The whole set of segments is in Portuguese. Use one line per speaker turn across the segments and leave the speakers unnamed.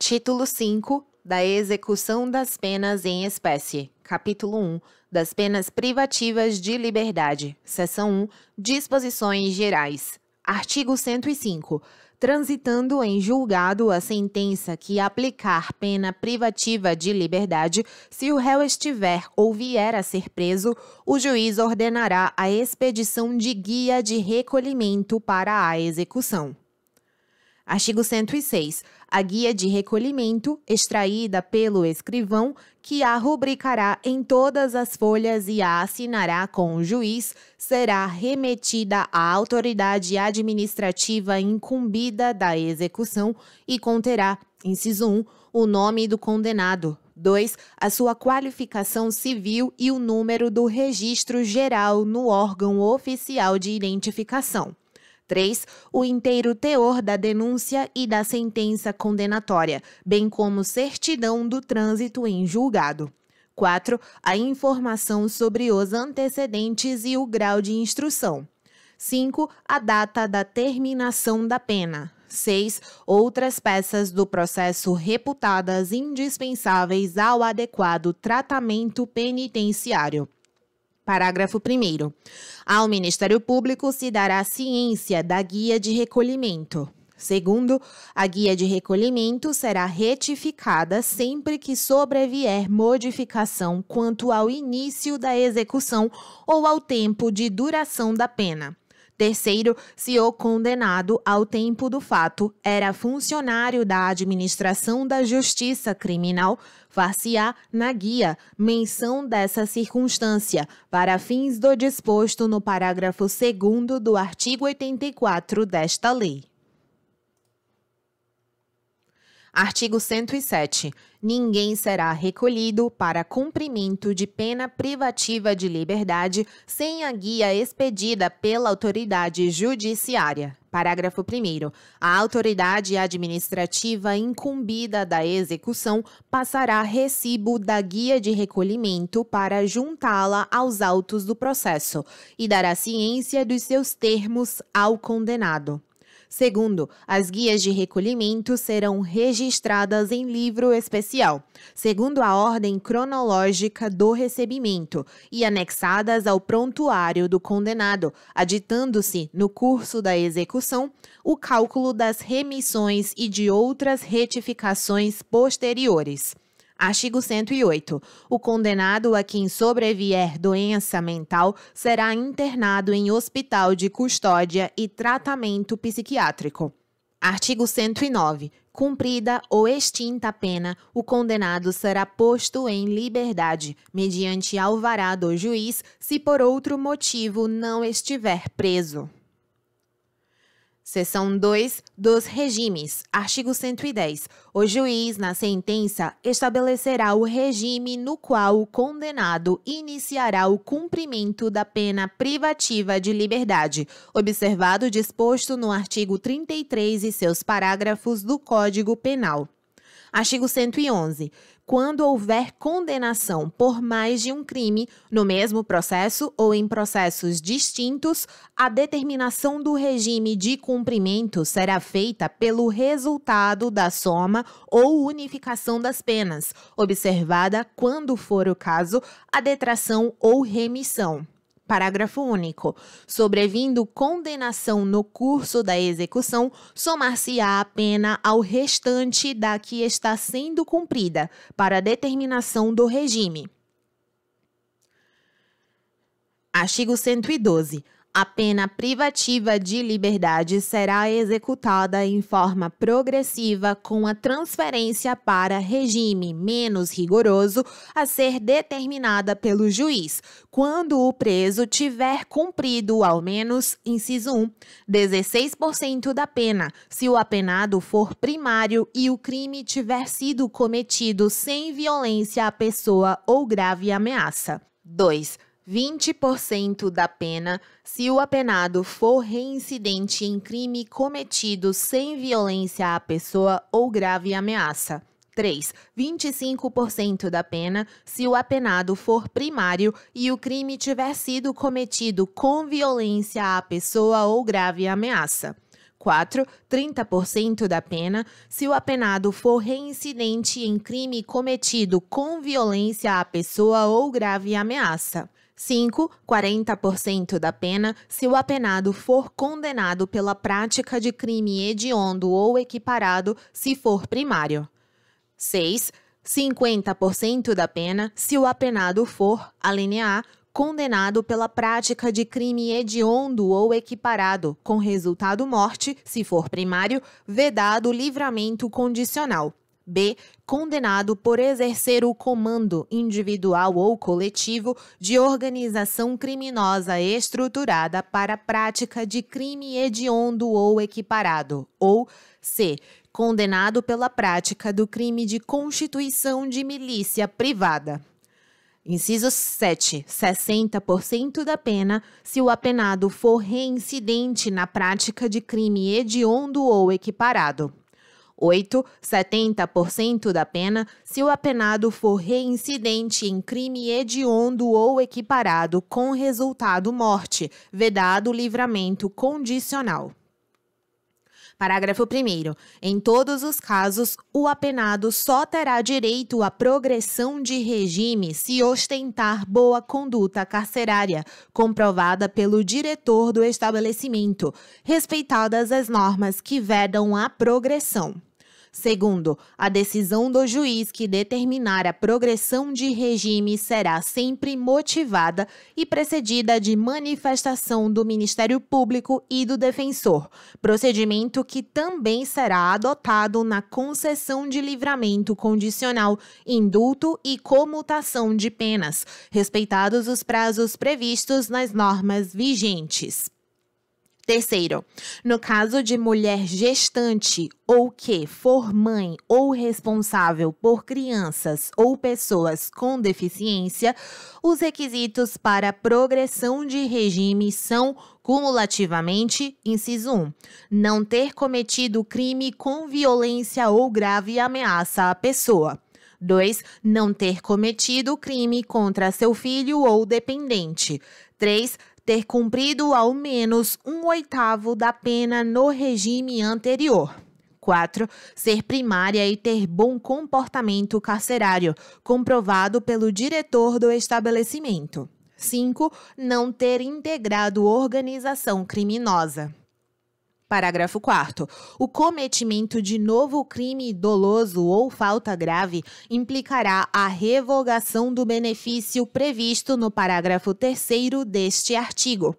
Título 5 da Execução das Penas em Espécie. Capítulo 1 das Penas Privativas de Liberdade. Seção 1. Disposições Gerais. Artigo 105. Transitando em julgado a sentença que aplicar pena privativa de liberdade, se o réu estiver ou vier a ser preso, o juiz ordenará a expedição de guia de recolhimento para a execução. Artigo 106. A guia de recolhimento, extraída pelo escrivão, que a rubricará em todas as folhas e a assinará com o juiz, será remetida à autoridade administrativa incumbida da execução e conterá, inciso 1, o nome do condenado. 2. A sua qualificação civil e o número do registro geral no órgão oficial de identificação. 3. O inteiro teor da denúncia e da sentença condenatória, bem como certidão do trânsito em julgado. 4. A informação sobre os antecedentes e o grau de instrução. 5. A data da terminação da pena. 6. Outras peças do processo reputadas indispensáveis ao adequado tratamento penitenciário. Parágrafo 1º. Ao Ministério Público se dará ciência da guia de recolhimento. Segundo, a guia de recolhimento será retificada sempre que sobrevier modificação quanto ao início da execução ou ao tempo de duração da pena. Terceiro, se o condenado, ao tempo do fato, era funcionário da administração da Justiça Criminal, far-se-á na guia menção dessa circunstância, para fins do disposto no parágrafo 2º do artigo 84 desta lei. Artigo 107. Ninguém será recolhido para cumprimento de pena privativa de liberdade sem a guia expedida pela autoridade judiciária. Parágrafo 1º. A autoridade administrativa incumbida da execução passará recibo da guia de recolhimento para juntá-la aos autos do processo e dará ciência dos seus termos ao condenado. Segundo, as guias de recolhimento serão registradas em livro especial, segundo a ordem cronológica do recebimento, e anexadas ao prontuário do condenado, aditando-se, no curso da execução, o cálculo das remissões e de outras retificações posteriores. Artigo 108. O condenado a quem sobrevier doença mental será internado em hospital de custódia e tratamento psiquiátrico. Artigo 109. Cumprida ou extinta a pena, o condenado será posto em liberdade, mediante alvará do juiz, se por outro motivo não estiver preso. Seção 2 dos regimes. Artigo 110. O juiz, na sentença, estabelecerá o regime no qual o condenado iniciará o cumprimento da pena privativa de liberdade, observado o disposto no artigo 33 e seus parágrafos do Código Penal. Artigo 111. Quando houver condenação por mais de um crime, no mesmo processo ou em processos distintos, a determinação do regime de cumprimento será feita pelo resultado da soma ou unificação das penas, observada, quando for o caso, a detração ou remissão. Parágrafo único. Sobrevindo condenação no curso da execução, somar-se-á a pena ao restante da que está sendo cumprida, para determinação do regime. Artigo 112. A pena privativa de liberdade será executada em forma progressiva com a transferência para regime menos rigoroso a ser determinada pelo juiz, quando o preso tiver cumprido ao menos, inciso 1, 16% da pena, se o apenado for primário e o crime tiver sido cometido sem violência à pessoa ou grave ameaça. 2. 20% da pena, se o apenado for reincidente em crime cometido sem violência à pessoa ou grave ameaça. 3. 25% da pena, se o apenado for primário e o crime tiver sido cometido com violência à pessoa ou grave ameaça. 4. 30% da pena se o apenado for reincidente em crime cometido com violência à pessoa ou grave ameaça. 5. 40% da pena se o apenado for condenado pela prática de crime hediondo ou equiparado se for primário. 6. 50% da pena se o apenado for, alínea A, condenado pela prática de crime hediondo ou equiparado, com resultado morte, se for primário, vedado livramento condicional. B. Condenado por exercer o comando individual ou coletivo de organização criminosa estruturada para a prática de crime hediondo ou equiparado. Ou C. Condenado pela prática do crime de constituição de milícia privada. Inciso 7. 60% da pena se o apenado for reincidente na prática de crime hediondo ou equiparado. 8. 70% da pena se o apenado for reincidente em crime hediondo ou equiparado com resultado morte, vedado livramento condicional. Parágrafo 1º. Em todos os casos, o apenado só terá direito à progressão de regime se ostentar boa conduta carcerária, comprovada pelo diretor do estabelecimento, respeitadas as normas que vedam a progressão. Segundo, a decisão do juiz que determinar a progressão de regime será sempre motivada e precedida de manifestação do Ministério Público e do defensor, procedimento que também será adotado na concessão de livramento condicional, indulto e comutação de penas, respeitados os prazos previstos nas normas vigentes. Terceiro, no caso de mulher gestante ou que for mãe ou responsável por crianças ou pessoas com deficiência, os requisitos para progressão de regime são, cumulativamente, inciso 1, não ter cometido crime com violência ou grave ameaça à pessoa. 2. Não ter cometido crime contra seu filho ou dependente. 3. Ter cumprido ao menos 1/8 da pena no regime anterior. 4. Ser primária e ter bom comportamento carcerário, comprovado pelo diretor do estabelecimento. 5. Não ter integrado organização criminosa. Parágrafo 4º. O cometimento de novo crime doloso ou falta grave implicará a revogação do benefício previsto no parágrafo 3º deste artigo.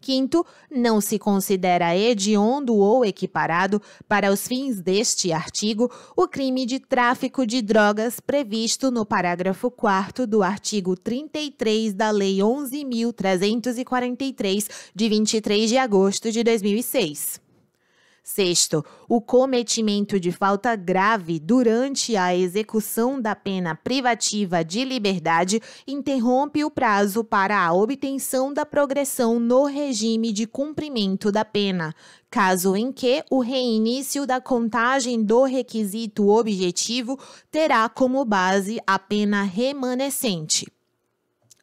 5º, não se considera hediondo ou equiparado, para os fins deste artigo, o crime de tráfico de drogas previsto no parágrafo 4º do artigo 33 da Lei 11.343, de 23 de agosto de 2006. Sexto, o cometimento de falta grave durante a execução da pena privativa de liberdade interrompe o prazo para a obtenção da progressão no regime de cumprimento da pena, caso em que o reinício da contagem do requisito objetivo terá como base a pena remanescente.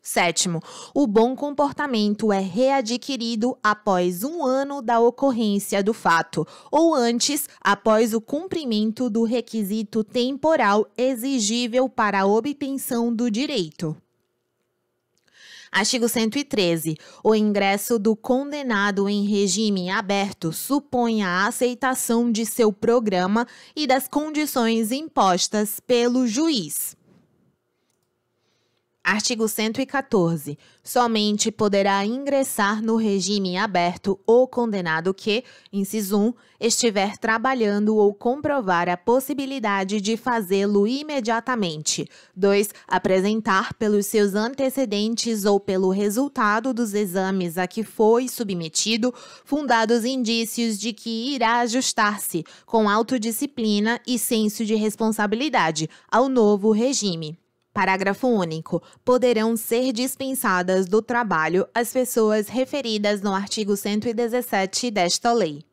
Sétimo, o bom comportamento é readquirido após 1 ano da ocorrência do fato, ou antes, após o cumprimento do requisito temporal exigível para a obtenção do direito. Artigo 113. O ingresso do condenado em regime aberto supõe a aceitação de seu programa e das condições impostas pelo juiz. Artigo 114. Somente poderá ingressar no regime aberto o condenado que, inciso 1, estiver trabalhando ou comprovar a possibilidade de fazê-lo imediatamente. 2. Apresentar pelos seus antecedentes ou pelo resultado dos exames a que foi submetido fundados indícios de que irá ajustar-se, com autodisciplina e senso de responsabilidade, ao novo regime. Parágrafo único. Poderão ser dispensadas do trabalho as pessoas referidas no artigo 117 desta lei.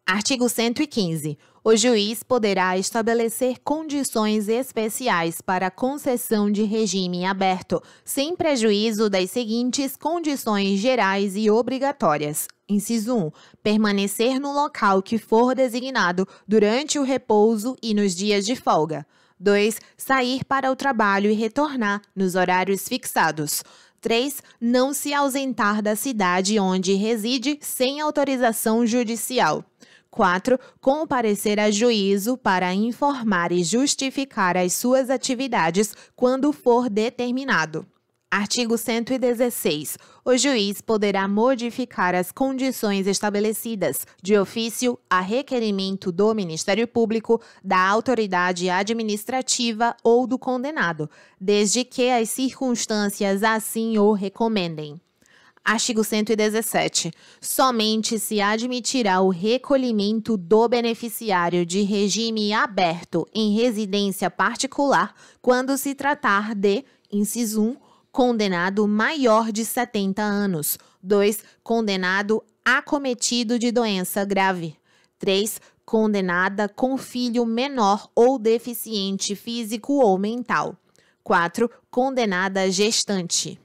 Artigo 115. O juiz poderá estabelecer condições especiais para a concessão de regime aberto, sem prejuízo das seguintes condições gerais e obrigatórias. Inciso 1. Permanecer no local que for designado durante o repouso e nos dias de folga. 2. Sair para o trabalho e retornar nos horários fixados. 3. Não se ausentar da cidade onde reside sem autorização judicial. 4. Comparecer a juízo para informar e justificar as suas atividades quando for determinado. Artigo 116. O juiz poderá modificar as condições estabelecidas, de ofício, a requerimento do Ministério Público, da autoridade administrativa ou do condenado, desde que as circunstâncias assim o recomendem. Artigo 117. Somente se admitirá o recolhimento do beneficiário de regime aberto em residência particular quando se tratar de, inciso 1, condenado maior de 70 anos. 2. Condenado acometido de doença grave. 3. Condenada com filho menor ou deficiente físico ou mental. 4. Condenada gestante.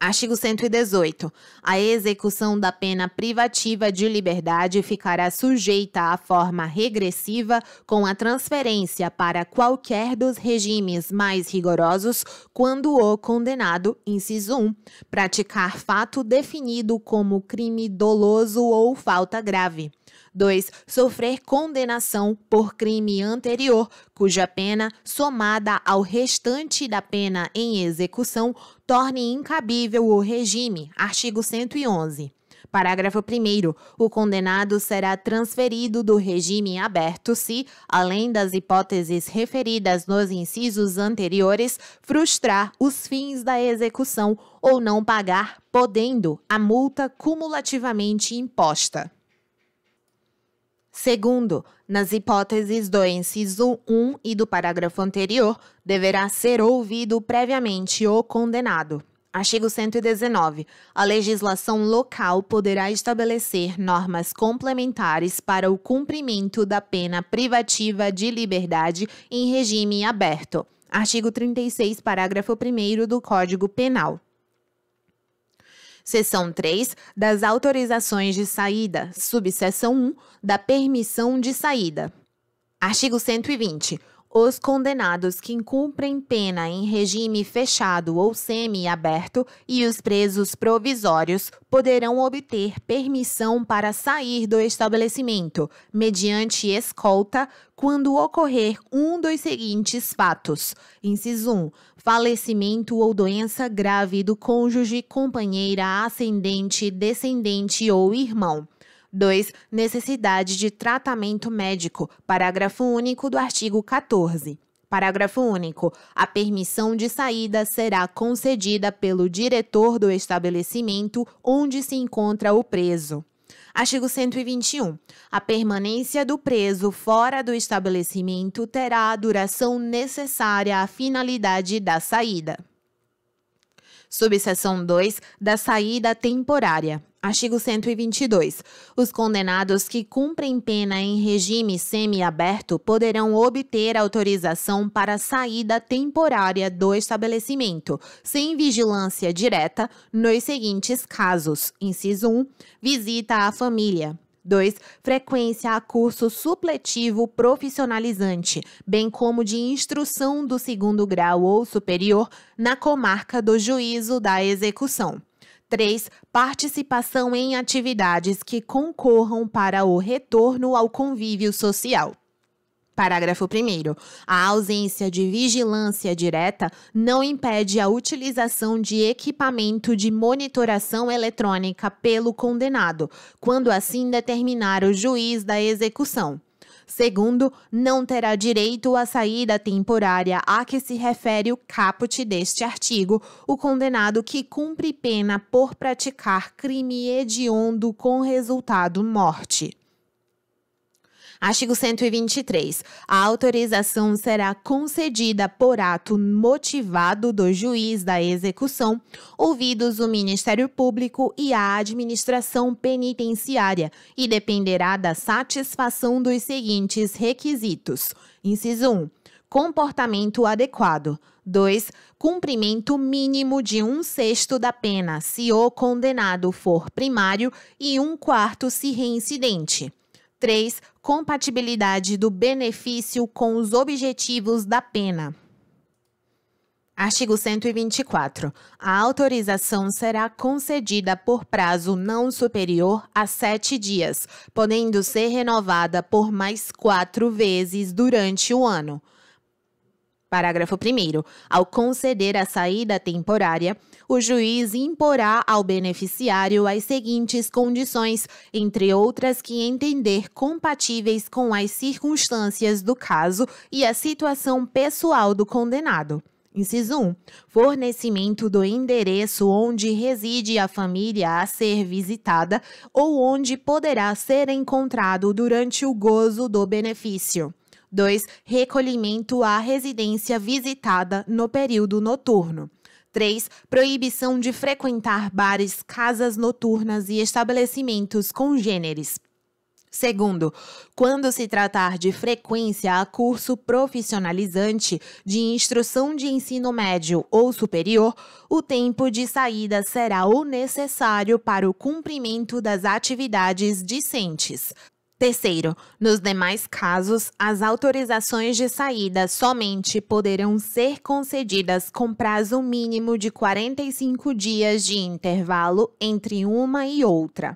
Artigo 118. A execução da pena privativa de liberdade ficará sujeita à forma regressiva com a transferência para qualquer dos regimes mais rigorosos quando o condenado, inciso 1, praticar fato definido como crime doloso ou falta grave. 2. Sofrer condenação por crime anterior, cuja pena, somada ao restante da pena em execução, torne incabível o regime. Artigo 111. Parágrafo 1º. O condenado será transferido do regime aberto se, além das hipóteses referidas nos incisos anteriores, frustrar os fins da execução ou não pagar, podendo a multa cumulativamente imposta. Segundo, nas hipóteses do inciso 1 e do parágrafo anterior, deverá ser ouvido previamente o condenado. Artigo 119. A legislação local poderá estabelecer normas complementares para o cumprimento da pena privativa de liberdade em regime aberto. Artigo 36, parágrafo 1º do Código Penal. Seção 3, das autorizações de saída, subseção 1, da permissão de saída. Artigo 120. Os condenados que cumprem pena em regime fechado ou semi-aberto e os presos provisórios poderão obter permissão para sair do estabelecimento, mediante escolta, quando ocorrer um dos seguintes fatos. Inciso 1. Falecimento ou doença grave do cônjuge, companheira, ascendente, descendente ou irmão. 2. Necessidade de tratamento médico. Parágrafo único do artigo 14. Parágrafo único. A permissão de saída será concedida pelo diretor do estabelecimento onde se encontra o preso. Artigo 121. A permanência do preso fora do estabelecimento terá a duração necessária à finalidade da saída. Subseção 2, da saída temporária. Artigo 122. Os condenados que cumprem pena em regime semiaberto poderão obter autorização para saída temporária do estabelecimento, sem vigilância direta, nos seguintes casos. Inciso 1. Visita à família. 2. Frequência a curso supletivo profissionalizante, bem como de instrução do segundo grau ou superior na comarca do juízo da execução. 3. Participação em atividades que concorram para o retorno ao convívio social. Parágrafo 1º. A ausência de vigilância direta não impede a utilização de equipamento de monitoração eletrônica pelo condenado, quando assim determinar o juiz da execução. Segundo, não terá direito à saída temporária a que se refere o caput deste artigo, o condenado que cumpre pena por praticar crime hediondo com resultado morte. Artigo 123. A autorização será concedida por ato motivado do juiz da execução, ouvidos o Ministério Público e a administração penitenciária, e dependerá da satisfação dos seguintes requisitos. Inciso 1. Comportamento adequado. 2. Cumprimento mínimo de 1/6 da pena, se o condenado for primário, e 1/4 se reincidente. 3. Compatibilidade do benefício com os objetivos da pena. Artigo 124. A autorização será concedida por prazo não superior a 7 dias, podendo ser renovada por mais 4 vezes durante o ano. Parágrafo 1º. Ao conceder a saída temporária, o juiz imporá ao beneficiário as seguintes condições, entre outras que entender compatíveis com as circunstâncias do caso e a situação pessoal do condenado. Inciso 1. Fornecimento do endereço onde reside a família a ser visitada ou onde poderá ser encontrado durante o gozo do benefício. 2. Recolhimento à residência visitada no período noturno. 3. Proibição de frequentar bares, casas noturnas e estabelecimentos congêneres. Segundo, quando se tratar de frequência a curso profissionalizante de instrução de ensino médio ou superior, o tempo de saída será o necessário para o cumprimento das atividades discentes. Terceiro, nos demais casos, as autorizações de saída somente poderão ser concedidas com prazo mínimo de 45 dias de intervalo entre uma e outra.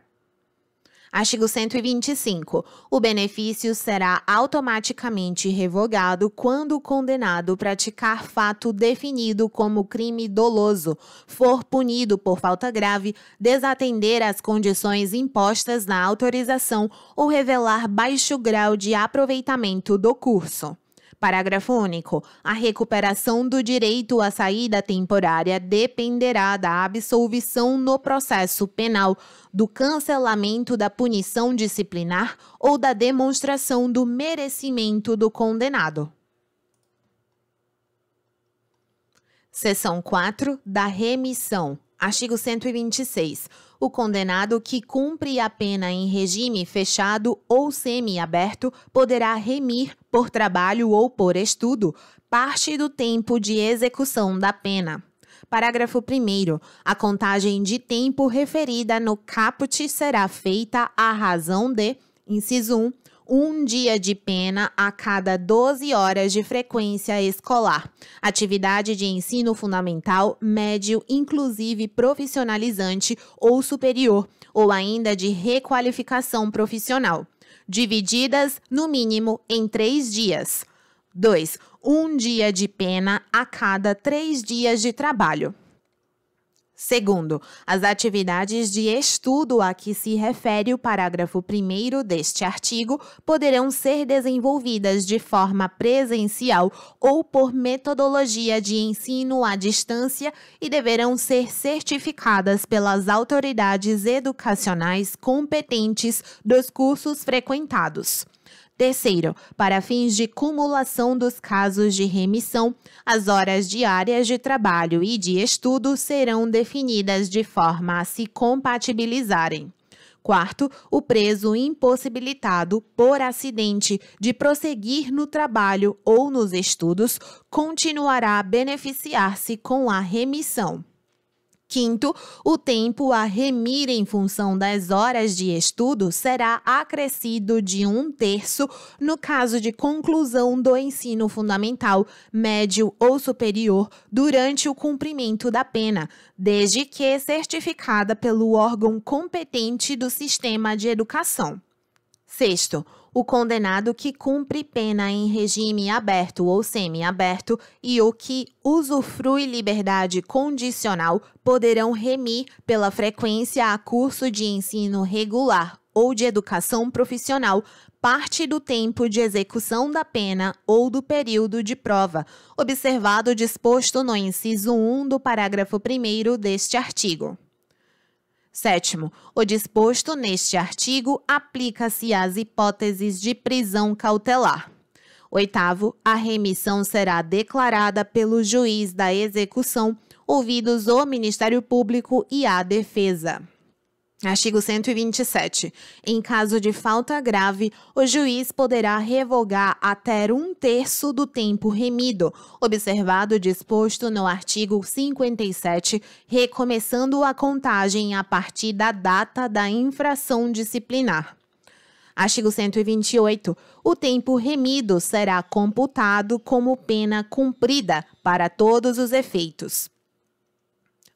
Artigo 125. O benefício será automaticamente revogado quando o condenado praticar fato definido como crime doloso, for punido por falta grave, desatender às condições impostas na autorização ou revelar baixo grau de aproveitamento do curso. Parágrafo único. A recuperação do direito à saída temporária dependerá da absolvição no processo penal, do cancelamento da punição disciplinar ou da demonstração do merecimento do condenado. Seção 4 da remissão. Artigo 126. O condenado que cumpre a pena em regime fechado ou semiaberto poderá remir, por trabalho ou por estudo, parte do tempo de execução da pena. Parágrafo 1º. A contagem de tempo referida no caput será feita à razão de, inciso 1, 1 dia de pena a cada 12 horas de frequência escolar, atividade de ensino fundamental, médio, inclusive profissionalizante ou superior, ou ainda de requalificação profissional, divididas, no mínimo, em 3 dias. 2. 1 dia de pena a cada 3 dias de trabalho. Segundo, as atividades de estudo a que se refere o parágrafo 1º deste artigo poderão ser desenvolvidas de forma presencial ou por metodologia de ensino à distância e deverão ser certificadas pelas autoridades educacionais competentes dos cursos frequentados. Terceiro, para fins de cumulação dos casos de remissão, as horas diárias de trabalho e de estudo serão definidas de forma a se compatibilizarem. Quarto, o preso impossibilitado por acidente de prosseguir no trabalho ou nos estudos continuará a beneficiar-se com a remissão. Quinto, o tempo a remir em função das horas de estudo será acrescido de 1/3 no caso de conclusão do ensino fundamental, médio ou superior durante o cumprimento da pena, desde que certificada pelo órgão competente do sistema de educação. Sexto, o condenado que cumpre pena em regime aberto ou semiaberto e o que usufrui liberdade condicional poderão remir pela frequência a curso de ensino regular ou de educação profissional parte do tempo de execução da pena ou do período de prova, observado o disposto no inciso 1 do parágrafo 1º deste artigo. Sétimo, o disposto neste artigo aplica-se às hipóteses de prisão cautelar. Oitavo, a remissão será declarada pelo juiz da execução, ouvidos o Ministério Público e a defesa. Artigo 127. Em caso de falta grave, o juiz poderá revogar até 1/3 do tempo remido, observado o disposto no artigo 57, recomeçando a contagem a partir da data da infração disciplinar. Artigo 128. O tempo remido será computado como pena cumprida para todos os efeitos.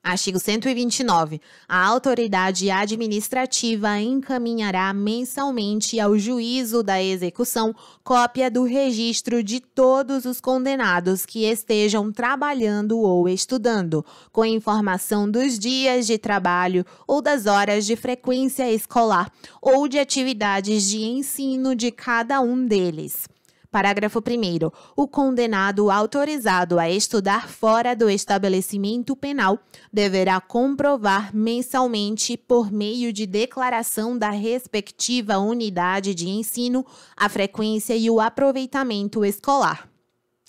Artigo 129. A autoridade administrativa encaminhará mensalmente ao juízo da execução cópia do registro de todos os condenados que estejam trabalhando ou estudando, com informação dos dias de trabalho ou das horas de frequência escolar ou de atividades de ensino de cada um deles. Parágrafo 1º. O condenado autorizado a estudar fora do estabelecimento penal deverá comprovar mensalmente, por meio de declaração da respectiva unidade de ensino, a frequência e o aproveitamento escolar.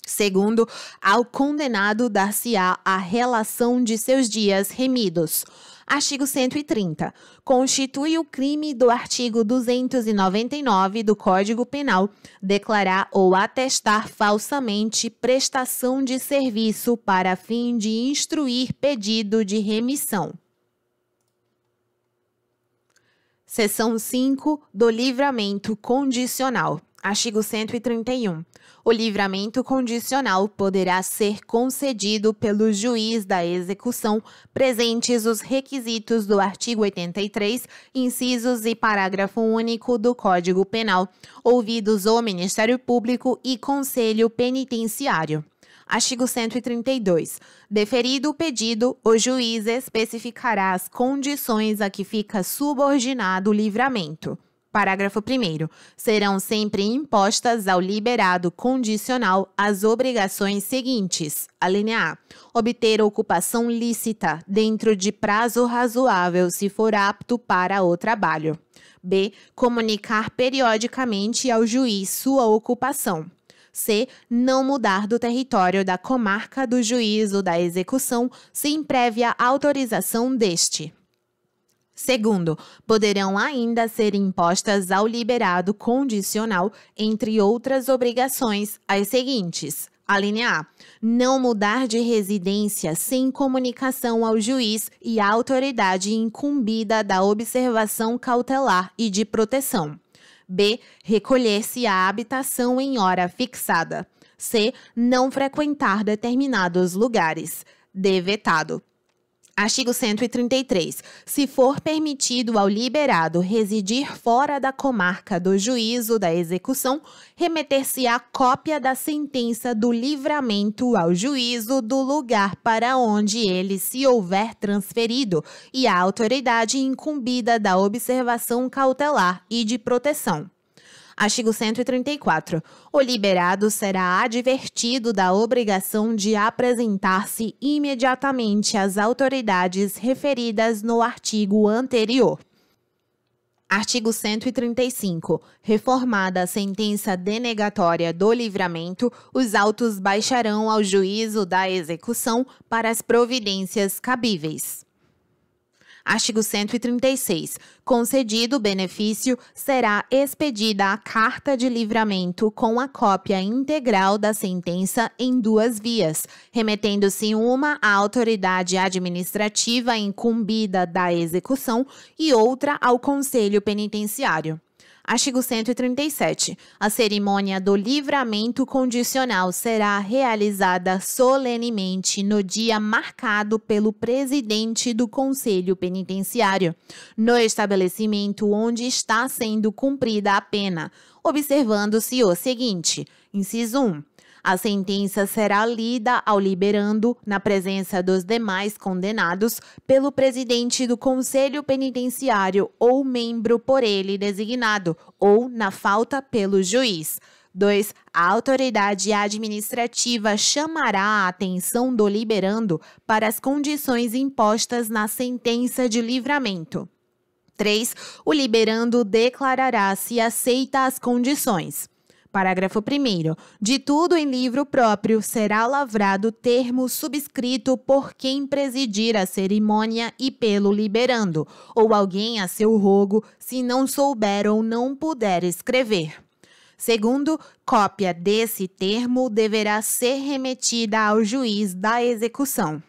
Segundo, ao condenado dar-se-á a relação de seus dias remidos. Artigo 130. Constitui o crime do artigo 299 do Código Penal declarar ou atestar falsamente prestação de serviço para fim de instruir pedido de remissão. Seção 5 do livramento condicional. Artigo 131. O livramento condicional poderá ser concedido pelo juiz da execução, presentes os requisitos do artigo 83, incisos e parágrafo único do Código Penal, ouvidos o Ministério Público e Conselho Penitenciário. Artigo 132. Deferido o pedido, o juiz especificará as condições a que fica subordinado o livramento. Parágrafo 1º. Serão sempre impostas ao liberado condicional as obrigações seguintes. Alínea A. Obter ocupação lícita dentro de prazo razoável se for apto para o trabalho. B. Comunicar periodicamente ao juiz sua ocupação. C. Não mudar do território da comarca do juízo da execução sem prévia autorização deste. Segundo, poderão ainda ser impostas ao liberado condicional, entre outras obrigações, as seguintes. Alínea A. Não mudar de residência sem comunicação ao juiz e à autoridade incumbida da observação cautelar e de proteção. B. Recolher-se à habitação em hora fixada. C. Não frequentar determinados lugares. D. Vetado. Artigo 133. Se for permitido ao liberado residir fora da comarca do juízo da execução, remeter-se-á cópia da sentença do livramento ao juízo do lugar para onde ele se houver transferido e à autoridade incumbida da observação cautelar e de proteção. Artigo 134. O liberado será advertido da obrigação de apresentar-se imediatamente às autoridades referidas no artigo anterior. Artigo 135. Reformada a sentença denegatória do livramento, os autos baixarão ao juízo da execução para as providências cabíveis. Artigo 136. Concedido o benefício, será expedida a carta de livramento com a cópia integral da sentença em duas vias, remetendo-se uma à autoridade administrativa incumbida da execução e outra ao Conselho Penitenciário. Artigo 137. A cerimônia do livramento condicional será realizada solenemente no dia marcado pelo presidente do Conselho Penitenciário, no estabelecimento onde está sendo cumprida a pena, observando-se o seguinte: inciso 1. A sentença será lida ao liberando, na presença dos demais condenados, pelo presidente do Conselho Penitenciário ou membro por ele designado, ou, na falta, pelo juiz. 2. A autoridade administrativa chamará a atenção do liberando para as condições impostas na sentença de livramento. 3. O liberando declarará se aceita as condições. Parágrafo 1º. De tudo em livro próprio será lavrado termo subscrito por quem presidir a cerimônia e pelo liberando, ou alguém a seu rogo, se não souber ou não puder escrever. Segundo, cópia desse termo deverá ser remetida ao juiz da execução.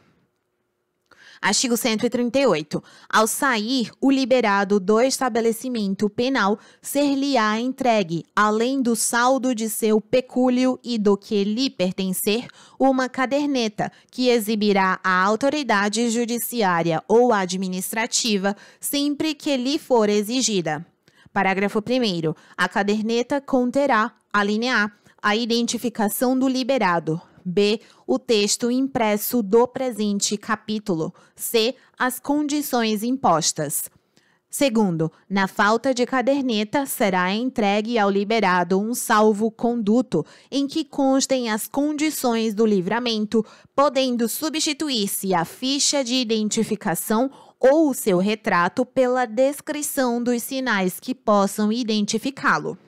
Artigo 138. Ao sair o liberado do estabelecimento penal, ser-lhe-á entregue, além do saldo de seu pecúlio e do que lhe pertencer, uma caderneta que exibirá à autoridade judiciária ou administrativa sempre que lhe for exigida. Parágrafo 1º. A caderneta conterá, alínea A, a identificação do liberado. B. O texto impresso do presente capítulo. C. As condições impostas. Segundo, na falta de caderneta, será entregue ao liberado um salvo-conduto em que constem as condições do livramento, podendo substituir-se a ficha de identificação ou o seu retrato pela descrição dos sinais que possam identificá-lo.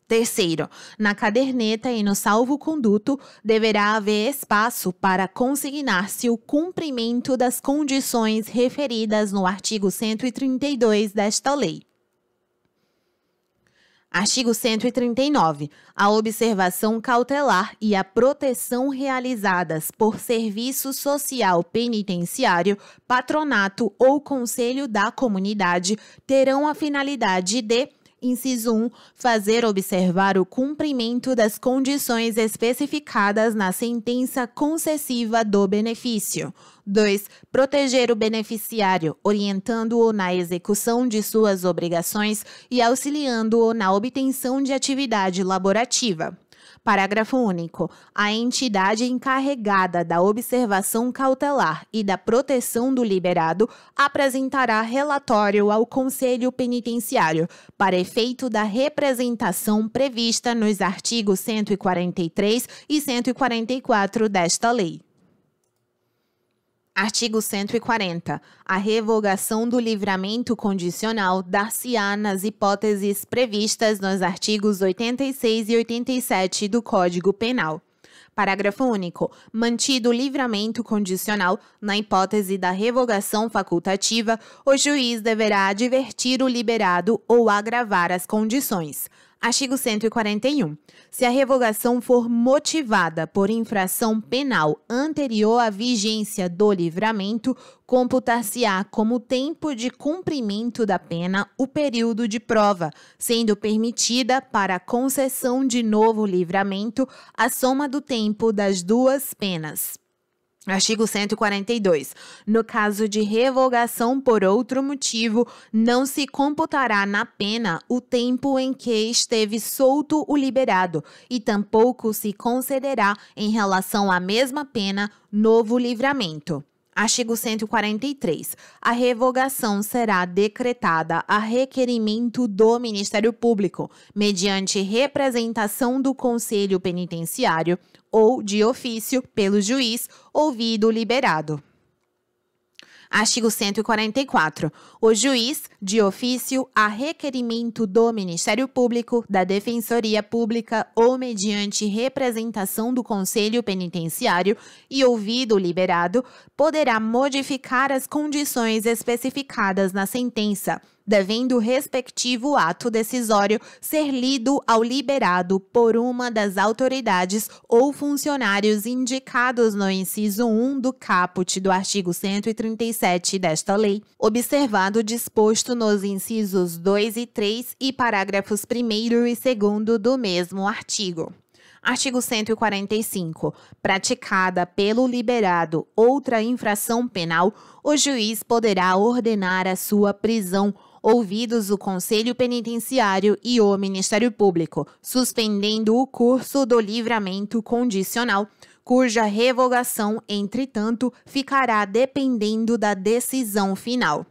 Terceiro, na caderneta e no salvo-conduto deverá haver espaço para consignar-se o cumprimento das condições referidas no artigo 132 desta lei. Artigo 139. A observação cautelar e a proteção realizadas por Serviço Social Penitenciário, Patronato ou Conselho da Comunidade terão a finalidade de: Inciso 1. Fazer observar o cumprimento das condições especificadas na sentença concessiva do benefício. 2. Proteger o beneficiário, orientando-o na execução de suas obrigações e auxiliando-o na obtenção de atividade laborativa. Parágrafo único. A entidade encarregada da observação cautelar e da proteção do liberado apresentará relatório ao Conselho Penitenciário para efeito da representação prevista nos artigos 143 e 144 desta lei. Artigo 140. A revogação do livramento condicional dar-se-á nas hipóteses previstas nos artigos 86 e 87 do Código Penal. Parágrafo único. Mantido o livramento condicional, na hipótese da revogação facultativa, o juiz deverá advertir o liberado ou agravar as condições. Artigo 141. Se a revogação for motivada por infração penal anterior à vigência do livramento, computar-se-á como tempo de cumprimento da pena o período de prova, sendo permitida para a concessão de novo livramento a soma do tempo das duas penas. Artigo 142. No caso de revogação por outro motivo, não se computará na pena o tempo em que esteve solto o liberado, e tampouco se concederá, em relação à mesma pena, novo livramento. Artigo 143. A revogação será decretada a requerimento do Ministério Público, mediante representação do Conselho Penitenciário ou, de ofício, pelo juiz, ouvido o liberado. Artigo 144. O juiz, de ofício, a requerimento do Ministério Público, da Defensoria Pública ou mediante representação do Conselho Penitenciário e ouvido o liberado, poderá modificar as condições especificadas na sentença, devendo o respectivo ato decisório ser lido ao liberado por uma das autoridades ou funcionários indicados no inciso 1 do caput do artigo 137 desta lei, observado o disposto nos incisos 2 e 3 e parágrafos 1º e 2º do mesmo artigo. Artigo 145. Praticada pelo liberado outra infração penal, o juiz poderá ordenar a sua prisão, ouvidos o Conselho Penitenciário e o Ministério Público, suspendendo o curso do livramento condicional, cuja revogação, entretanto, ficará dependendo da decisão final.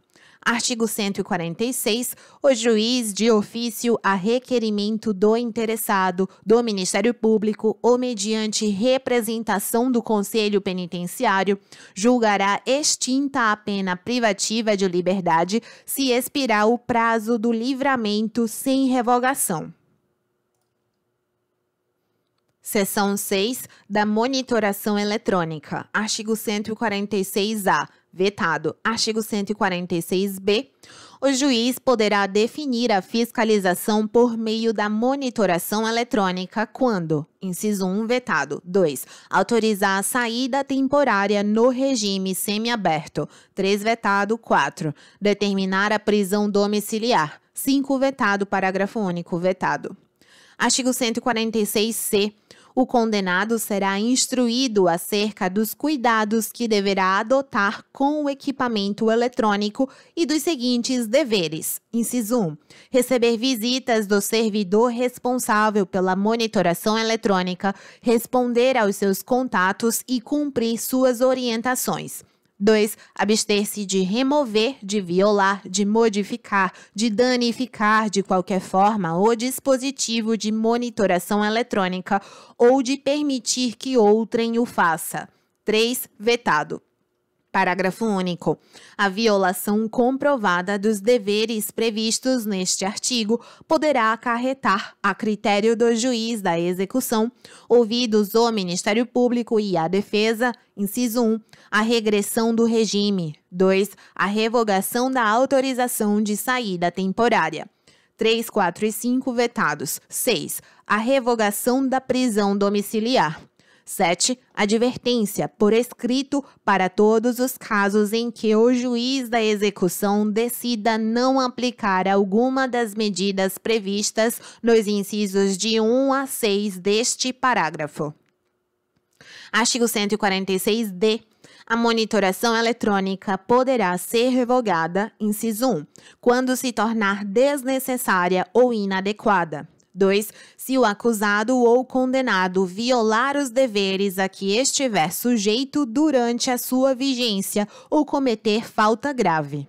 Artigo 146. O juiz, de ofício a requerimento do interessado, do Ministério Público ou mediante representação do Conselho Penitenciário, julgará extinta a pena privativa de liberdade se expirar o prazo do livramento sem revogação. Seção 6 da monitoração eletrônica. Artigo 146-A. Vetado. Artigo 146-B. O juiz poderá definir a fiscalização por meio da monitoração eletrônica quando: inciso 1, vetado. 2. Autorizar a saída temporária no regime semiaberto. 3, vetado. 4. Determinar a prisão domiciliar. 5, vetado. Parágrafo único, vetado. Artigo 146-C. O condenado será instruído acerca dos cuidados que deverá adotar com o equipamento eletrônico e dos seguintes deveres. Inciso 1. Receber visitas do servidor responsável pela monitoração eletrônica, responder aos seus contatos e cumprir suas orientações. 2. Abster-se de remover, de violar, de modificar, de danificar de qualquer forma o dispositivo de monitoração eletrônica ou de permitir que outrem o faça. 3. Vetado. Parágrafo único. A violação comprovada dos deveres previstos neste artigo poderá acarretar, a critério do juiz da execução, ouvidos o Ministério Público e a defesa, inciso 1, a regressão do regime. 2. A revogação da autorização de saída temporária. 3, 4 e 5 vetados. 6. A revogação da prisão domiciliar. 7. Advertência por escrito para todos os casos em que o juiz da execução decida não aplicar alguma das medidas previstas nos incisos de 1 a 6 deste parágrafo. Artigo 146-D. A monitoração eletrônica poderá ser revogada, inciso 1, quando se tornar desnecessária ou inadequada. 2. Se o acusado ou condenado violar os deveres a que estiver sujeito durante a sua vigência ou cometer falta grave.